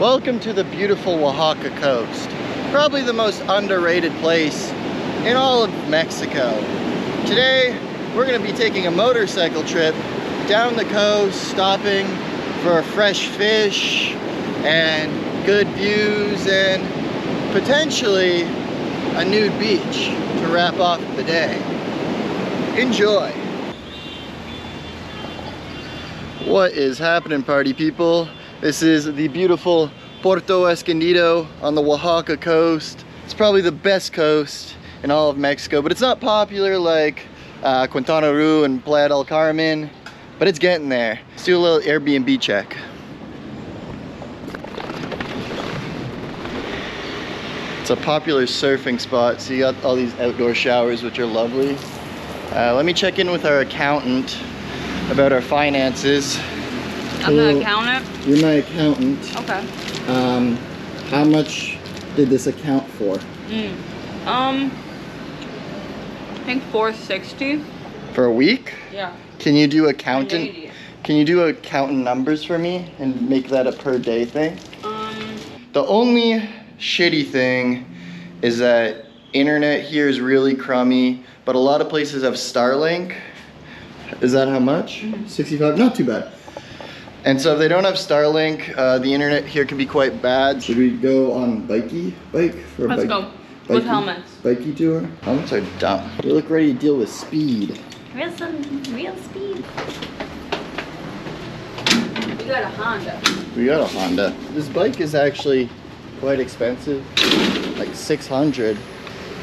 Welcome to the beautiful Oaxaca coast. Probably the most underrated place in all of Mexico. Today, we're gonna be taking a motorcycle trip down the coast, stopping for fresh fish and good views and potentially a nude beach to wrap off the day. Enjoy. What is happening, party people? This is the beautiful Puerto Escondido on the Oaxaca coast. It's probably the best coast in all of Mexico, but it's not popular like Quintana Roo and Playa del Carmen, but it's getting there. Let's do a little Airbnb check. It's a popular surfing spot, so you got all these outdoor showers, which are lovely. Let me check in with our accountant about our finances. I'm the accountant? You're my accountant. Okay. How much did this account for? I think $460. For a week? Yeah. Can you do accountant? Can you do accountant numbers for me and make that a per day thing? The only shitty thing is that internet here is really crummy, but a lot of places have Starlink. Is that how much? 65? Not too bad. And so if they don't have Starlink, the internet here can be quite bad. Should we go on bike for a Let's go. With helmets. Bikey tour? Helmets are dumb. We look ready to deal with speed. Real speed. We got a Honda. We got a Honda. This bike is actually quite expensive. Like $600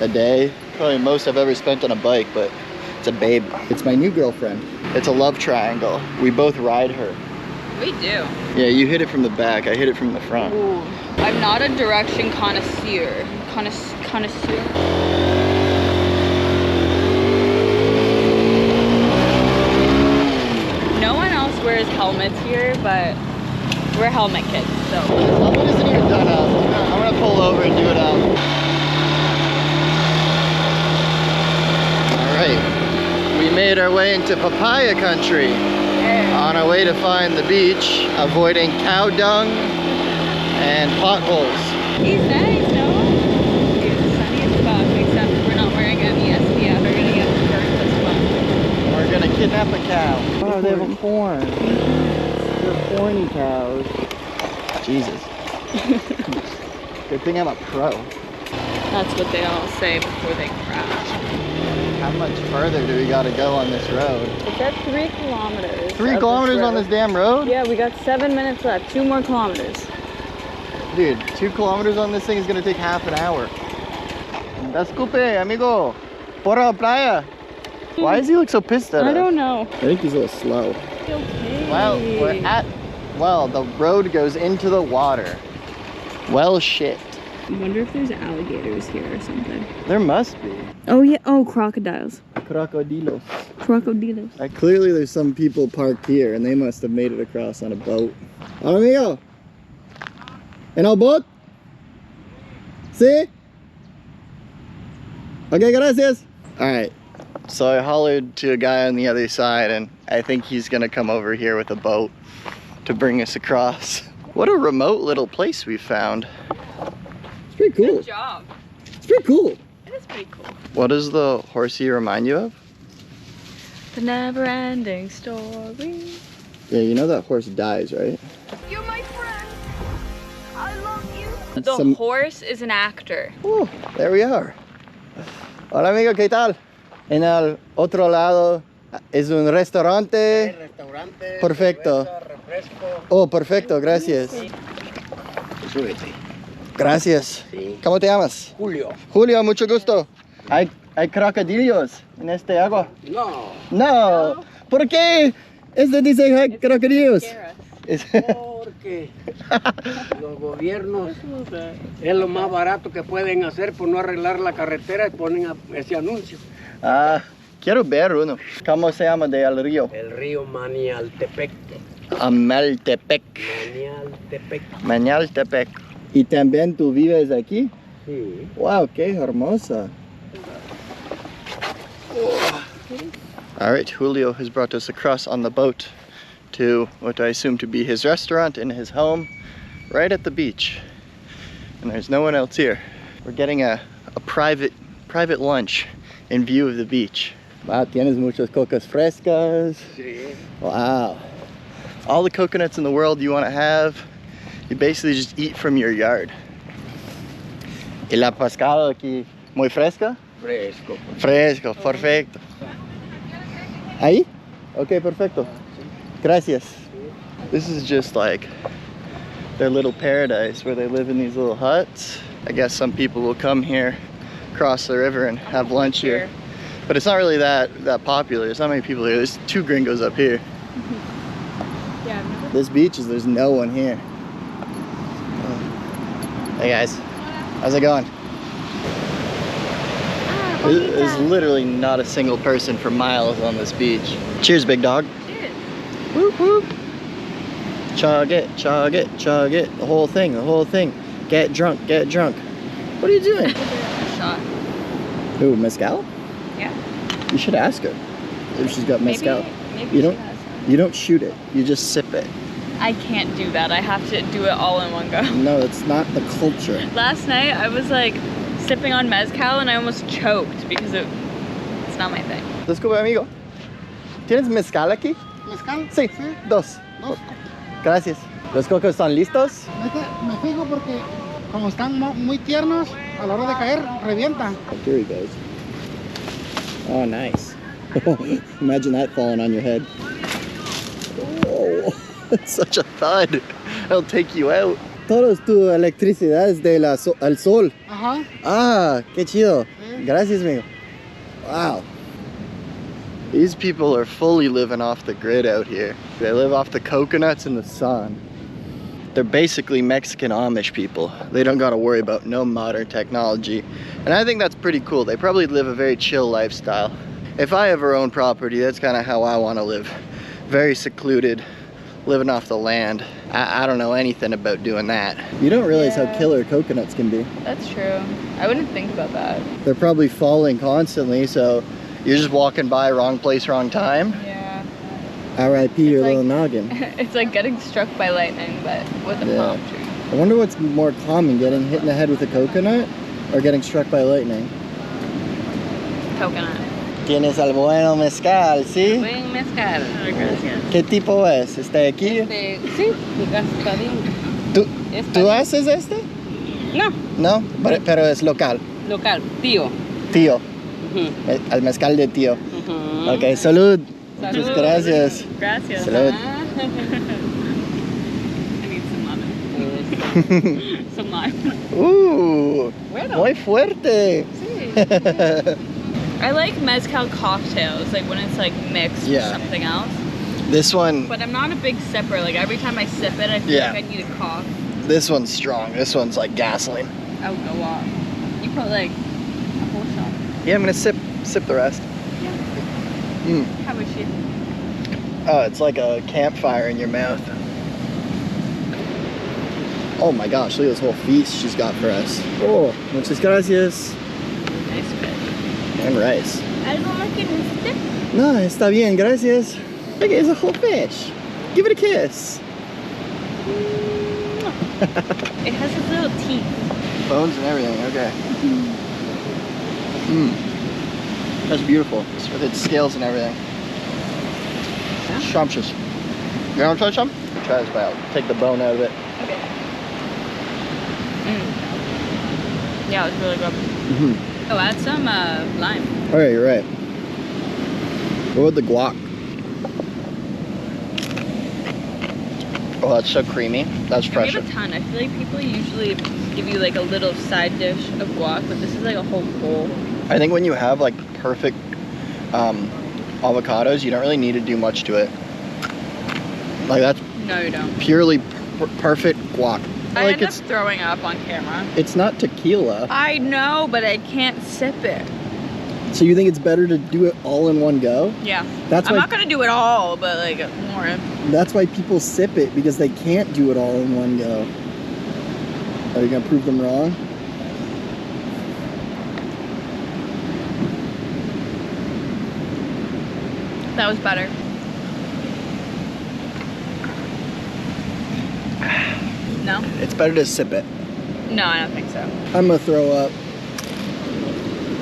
a day. Probably most I've ever spent on a bike, but it's a babe. It's my new girlfriend. It's a love triangle. We both ride her. We do. Yeah, you hit it from the back, I hit it from the front. Ooh. I'm not a direction connoisseur. Connoisseur. No one else wears helmets here, but we're helmet kids, so. The helmet isn't even done up. I'm gonna pull over and do it up. All right, we made our way into papaya country. On our way to find the beach, avoiding cow dung and potholes. He's nice, no? It's sunny as fuck, except we're not wearing any SPF. We're gonna get burnt as fuck. We're gonna kidnap a cow. Oh, they have a horn. They're horny cows. Jesus. Good thing I'm a pro. That's what they all say before they crash. How much further do we gotta go on this road? It's at 3 kilometers. 3 kilometers on this damn road? Yeah, we got 7 minutes left. 2 more kilometers. Dude, 2 kilometers on this thing is gonna take half an hour. Desculpe, amigo. Por la playa. Why does he look so pissed at us? I don't know. I think he's a little slow. It's okay. Well, the road goes into the water. Well, shit. I wonder if there's alligators here or something. There must be. Oh yeah, oh, crocodiles. Crocodilos. Crocodilos. Clearly there's some people parked here and they must have made it across on a boat. Hola, amigo. En el boat? Sí? Okay, gracias. Alright, so I hollered to a guy on the other side and I think he's gonna come over here with a boat to bring us across. What a remote little place we found. It's pretty cool. Good job. It's pretty cool. It is pretty cool. What does the horsey remind you of? The never-ending story. Yeah, you know that horse dies, right? You're my friend. I love you. The horse is an actor. Oh, there we are. Hola, amigo, ¿qué tal? En el otro lado es un restaurante. Restaurante. Perfecto. Cerveza, refresco. Oh, perfecto, gracias. Súbete. Gracias. Sí. ¿Cómo te llamas? Julio. Julio, mucho gusto. ¿Hay crocodilios en este agua? No. No. ¿Por qué? Dice hay crocodilios. Porque los gobiernos es lo más barato que pueden hacer por no arreglar la carretera y ponen ese anuncio. Ah, quiero ver uno. ¿Cómo se llama del río? El río Manialtepec. Amaltepec. Manialtepec. Manialtepec. ¿Y también tú vives aquí? Sí. Wow, qué hermosa. All right, Julio has brought us across on the boat to what I assume to be his restaurant and his home. right at the beach. And there's no one else here. We're getting a private lunch in view of the beach. Wow, tienes muchas cocas frescas. Sí. Wow. All the coconuts in the world you want to have, you basically just eat from your yard. Y la pescado aquí, muy fresca? Fresco. Fresco, perfecto. Ahí? Okay, perfecto. Gracias. This is just like their little paradise where they live in these little huts. I guess some people will come here, cross the river and have lunch here. But it's not really that popular. There's not many people here. There's 2 gringos up here. Yeah. This beach there's no one here. Hey guys, how's it going? There's literally not a single person for miles on this beach. Cheers, big dog. Cheers. Whoop whoop. Chug it, chug it, chug it. The whole thing, the whole thing. Get drunk, get drunk. What are you doing? A shot. Ooh, mezcal? Yeah. You should ask her if she's got mezcal. Maybe You she don't. has some. You don't shoot it. You just sip it. I can't do that. I have to do it all in one go. No, it's not the culture. Last night I was like sipping on mezcal and I almost choked because it's not my thing. Disculpe, amigo. ¿Tienes mezcal aquí? ¿Mezcal? Sí, Sí. dos. Dos. Gracias. ¿Los cocos están listos? Me fijo porque como están muy tiernos, a la hora de caer, revienta. Here he goes. Oh, nice. Imagine that falling on your head. Oh, it's such a thud. It'll take you out. Todos tu electricidad es de al sol. Ajá. Ah, qué chido. Gracias, amigo. Wow. These people are fully living off the grid out here. They live off the coconuts and the sun. They're basically Mexican Amish people. They don't gotta worry about no modern technology. And I think that's pretty cool. They probably live a very chill lifestyle. If I ever own property, that's kind of how I want to live. Very secluded, living off the land. I don't know anything about doing that. You don't realize how killer coconuts can be. That's true. I wouldn't think about that. They're probably falling constantly, so you're just walking by, wrong place, wrong time. Yeah. R.I.P. your like- little noggin. It's like getting struck by lightning, but with a Yeah. palm tree. I wonder what's more common, getting hit in the head with a coconut or getting struck by lightning. Coconut. Tienes al bueno mezcal, ¿sí? Buen mezcal. Gracias. ¿Qué tipo es? ¿Este de aquí? Sí, gastadín. ¿Tú haces este? No, No, pero es local. local, tío. Tío. El mezcal de tío. Ok, salud. Muchas gracias. Gracias. Salud. I need some lemon. Some lime. Bueno. Muy fuerte. Sí. I like mezcal cocktails, like when it's like mixed with something else. This one, But I'm not a big sipper. Like every time I sip it, I feel like I need a cough. this one's strong. This one's like gasoline. I would go off. You put like a whole shot. Yeah, I'm gonna sip the rest. Yeah. How was she? Oh, it's like a campfire in your mouth. Oh my gosh, look at this whole feast she's got for us. Oh, muchas gracias. Nice fish. And rice. ¿Algo más que necesite? No, está bien, gracias. Look, it's a whole fish. Give it a kiss. It has its little teeth. Bones and everything, okay. That's beautiful. It's with its scales and everything. Scrumptious. You want to try some? Try this, but I'll take the bone out of it. Okay. Yeah, it's really good. Oh, add some lime. Oh yeah, you're right. What about the guac? Oh, that's so creamy. That's I fresh. give a ton. I feel like people usually give you like a little side dish of guac, but this is like a whole bowl. I think when you have like perfect avocados, you don't really need to do much to it. Like that's No, you don't. purely perfect guac. I Like end up throwing up on camera. it's not tequila. I know, but I can't sip it. So you think it's better to do it all in one go? Yeah. That's I'm why not gonna do it all, but like more. that's why people sip it, because they can't do it all in one go. Are you gonna prove them wrong? That was better. No? It's better to sip it. No, I don't think so. I'm gonna throw up.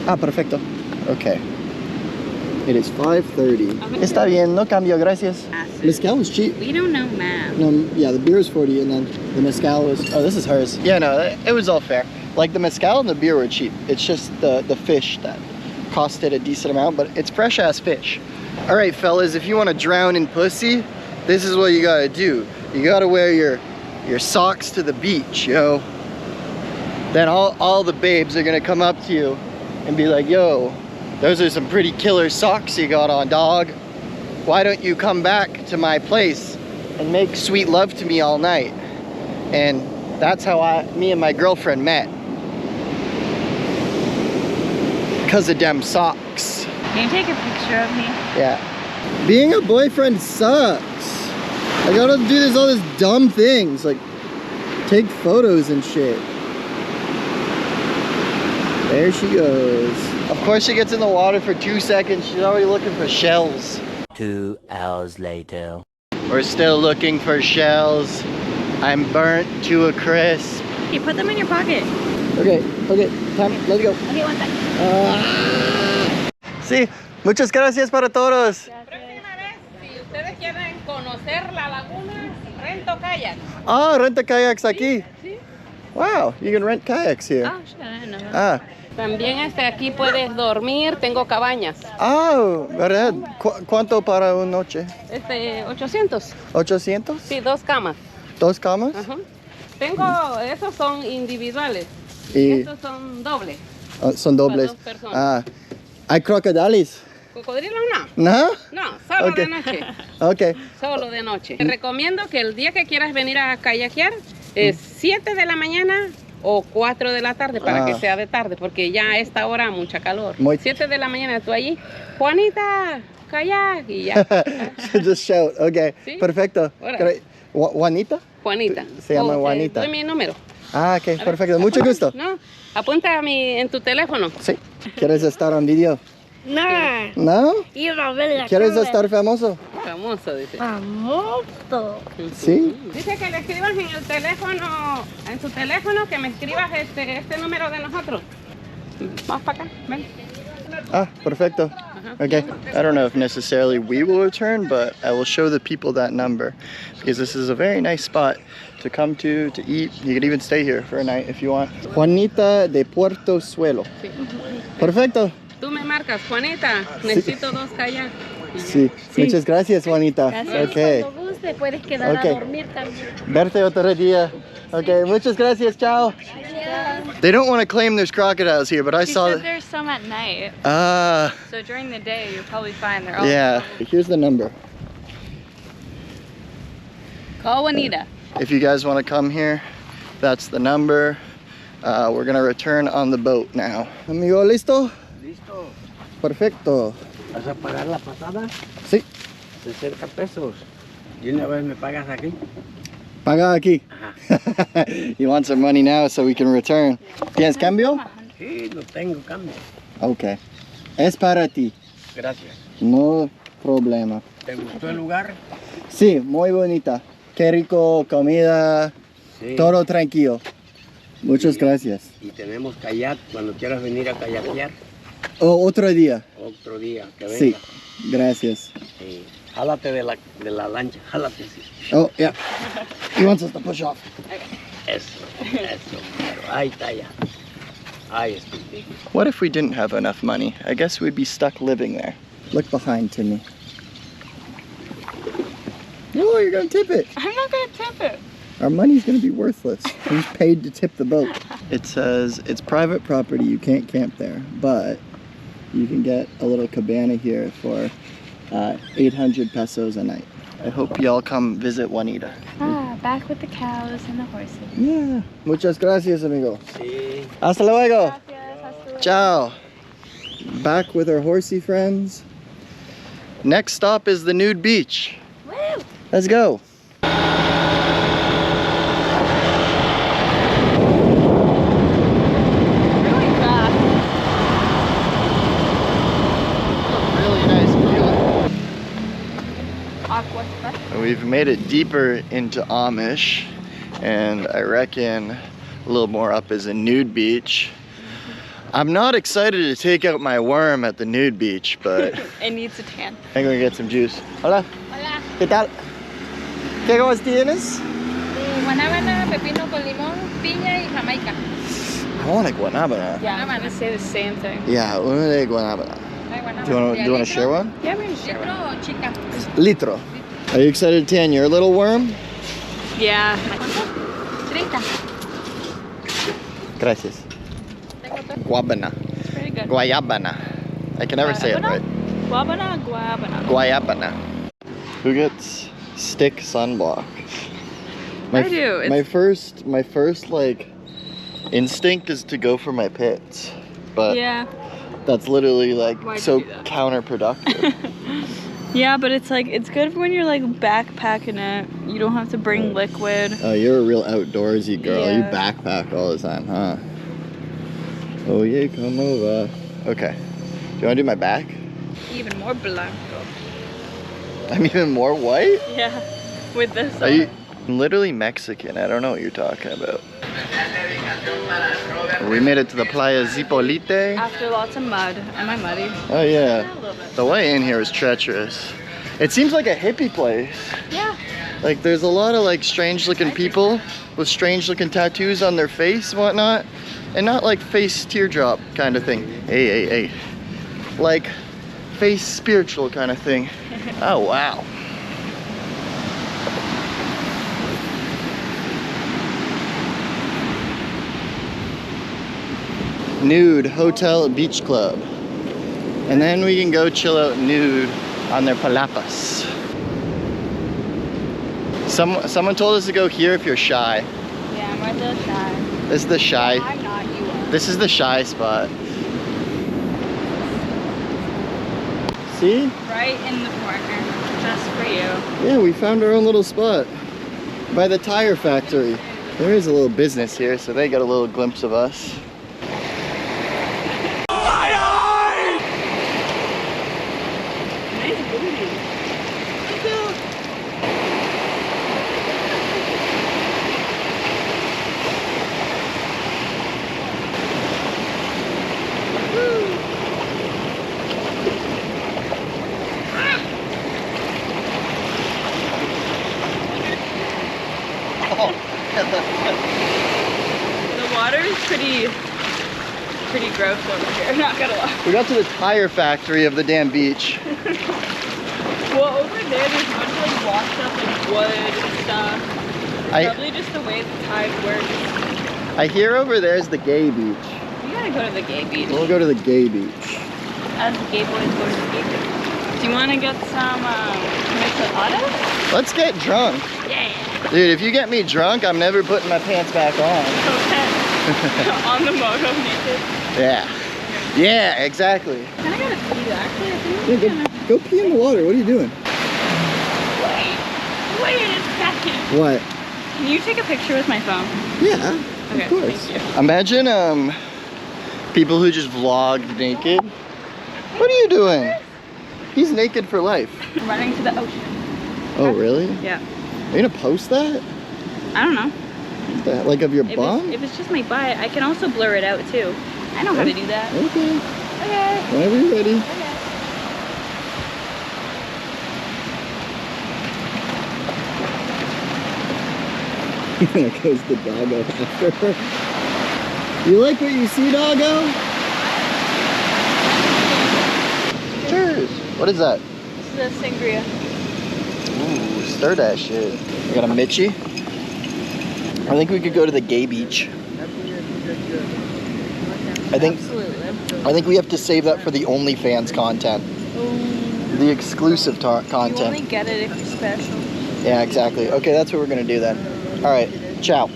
Ah, perfecto. Okay. It is 5:30. Okay. Está bien, no cambio, gracias. Mezcal was cheap. We don't know math. No, yeah, the beer was 40 and then the mezcal was, oh, this is hers. Yeah, no, it was all fair. Like the mezcal and the beer were cheap. It's just the fish that costed a decent amount, but it's fresh ass fish. All right, fellas, if you want to drown in pussy, this is what you gotta do. You gotta wear your socks to the beach, yo. Then all the babes are gonna come up to you and be like, yo, those are some pretty killer socks you got on, dog. Why don't you come back to my place and make sweet love to me all night? And that's how me and my girlfriend met. Because of them socks. Can you take a picture of me? Yeah. Being a boyfriend sucks. I gotta do all this dumb things, like take photos and shit. There she goes. Of course she gets in the water for 2 seconds. She's already looking for shells. 2 hours later. We're still looking for shells. I'm burnt to a crisp. Okay, put them in your pocket. Okay, time, let's go. Okay, one second. Sí, muchas gracias para todos. Próxima vez, si ustedes quieren conocer la laguna, rento kayak. Ah, renta kayaks aquí. Sí. Wow, you can rent kayaks here. Oh, shit, I didn't know that. Ah, También aquí puedes dormir, tengo cabañas. ¿verdad? ¿Cuánto para una noche? 800. ¿800? Sí, 2 camas. ¿Dos camas? Ajá. Esos son individuales. Y Estos son dobles. son dobles. Para 2 personas. Ah, ¿hay crocodiles? ¿Cocodrilos no? ¿No? No, solo Ok. de noche. Okay. Solo de noche. Te recomiendo que el día que quieras venir a kayakear es 7 de la mañana o 4 de la tarde para que sea de tarde, porque ya a esta hora mucha calor. 7 de la mañana tú allí, Juanita, kayak, y ya. Just shout. Okay. Sí. Perfecto. Órale. ¿Juanita? Juanita. Se llama Juanita. Doy mi número. Ah, ok, perfecto. Mucho gusto. No, apunta en tu teléfono. Sí. ¿Quieres estar en video? No, ¿No? ir a ver la ¿Quieres cámara. estar famoso? Famoso, dice. Famoso. Sí. Dice que le escribas en el teléfono, en su teléfono, que me escribas este número de nosotros. Vamos para acá, ven. Ah, perfecto. Okay. I don't know if necessarily we will return, but I will show the people that number because this is a very nice spot to come to eat. You could even stay here for a night if you want. Juanita de Puerto Suelo. Sí. Perfecto. Tú me marcas, Juanita, necesito 2 kayaks. Sí. Muchas gracias, Juanita. Gracias. Okay. Cuando guste puedes quedar Ok. a dormir también. Verte otro día. Okay, muchas gracias. Ciao. They don't want to claim there's crocodiles here, but I She saw said there's some at night. Ah, So during the day, you're probably fine. They're all yeah. Here's the number. Call Juanita. If you guys want to come here, that's the number. We're gonna return on the boat now. Amigo, listo? Listo. Perfecto. ¿Vas a pagar la pasada? Sí. 60 pesos. ¿Y una vez me pagas aquí? Paga aquí. You want some money now so we can return. ¿Tienes cambio? Sí, no tengo cambio. Okay. Es para ti. Gracias. No problema. ¿Te gustó el lugar? Sí, muy bonita. Qué rico, comida, Sí. todo tranquilo. Muchas gracias. Y tenemos kayak cuando quieras venir a kayakear. Otro día. Otro día que venga. Sí, gracias. Sí. Jálate de la lancha, jálate así. Oh, yeah. He wants us to push off. Eso, eso. Pero ahí está ya. Ahí está. What if we didn't have enough money? I guess we'd be stuck living there. Look behind Timmy. No, you're gonna tip it. I'm not gonna tip it. Our money's gonna be worthless. Who's paid to tip the boat? It says it's private property, you can't camp there, but you can get a little cabana here for 800 pesos a night. I hope y'all come visit Juanita. Ah, back with the cows and the horses. Yeah. Muchas gracias, amigo. Sí. Hasta luego. Gracias, hasta luego. Ciao. Back with our horsey friends. Next stop is the Nude Beach. Woo! Let's go. Really fast. Really nice view. Aqua Express. We've made it deeper into Amish, And I reckon a little more up is a Nude beach. I'm not excited to take out my worm at the Nude beach, but It needs a tan. I'm gonna get some juice. Hola. Hola. ¿Qué tal? ¿Qué cosas tienes? Guanábana, pepino con limón, piña y jamaica. I want a guanábana. Yeah, I'm gonna say the same thing. Yeah, una de guanábana. Do you want to share one? Yeah, we're gonna share one. Litro o chica. Litro. Are you excited to tan your little worm? Yeah. 30. Gracias. Guabana. It's pretty good. Guayabana. I can never say it right. Guabana, guabana. Guayabana. Who gets stick sunblock? I do. My first like instinct is to go for my pits, but Yeah. that's literally like Why'd so you do that? counterproductive. Yeah, but it's like, it's good when you're like backpacking it. You don't have to bring liquid. Oh, you're a real outdoorsy girl. You Yeah. backpack all the time, huh? Oh yeah, come over. Okay. Do you want to do my back? Even more blanco. I'm even more white? Yeah. With this Are you? I'm literally Mexican. I don't know what you're talking about. We made it to the Playa Zipolite. After lots of mud. Am I muddy? Oh yeah. A little bit. The way in here is treacherous. It seems like a hippie place. Yeah. Like there's a lot of like strange looking people with strange looking tattoos on their face and whatnot. And not like face teardrop kind of thing. Hey. Like face spiritual kind of thing. Oh wow. Nude Hotel Beach Club. And then we can go chill out Nude on their palapas. Someone told us to go here if you're shy. Yeah, I'm right there shy. This is the shy. I'm not, you are. This is the shy spot. See? Right in the corner. Just for you. Yeah, we found our own little spot. By the tire factory. There is a little business here, so they got a little glimpse of us. Nice booty. The water is pretty gross over here, not gonna lie. We got to the tire factory of the damn beach. Well, over there, there's a bunch of like washed up like wood and stuff. Probably just the way the tide works. I hear over there's the gay beach. You gotta go to the gay beach. We'll go to the gay beach. As the gay boys go to the gay beach. Do you want to get some micheladas? Let's get drunk. Yeah. Dude, if you get me drunk, I'm never putting my pants back on. Okay. On the moto naked. Yeah. Yeah, exactly. Kind of gotta pee actually. I think Yeah, go pee in the water. What are you doing? Wait a second. What? Can you take a picture with my phone? Yeah, Okay, of course. thank you. Imagine people who just vlog naked. What are you doing? He's naked for life. I'm running to the ocean. Oh, really? Yeah. Are you gonna post that? I don't know. Like of your bum? If it's just my butt, I can also blur it out too. I know how to do that. Okay. Okay. Whenever you're ready. Okay. There goes the doggo after her. You like what you see, doggo? Cheers. What is that? This is a sangria. Ooh, stir that shit. We got a Mitchie. I think we could go to the gay beach. I think we have to save that for the OnlyFans content. The exclusive You only content. get it if you're special. Yeah, exactly. Okay, that's what we're gonna do then. All right, ciao.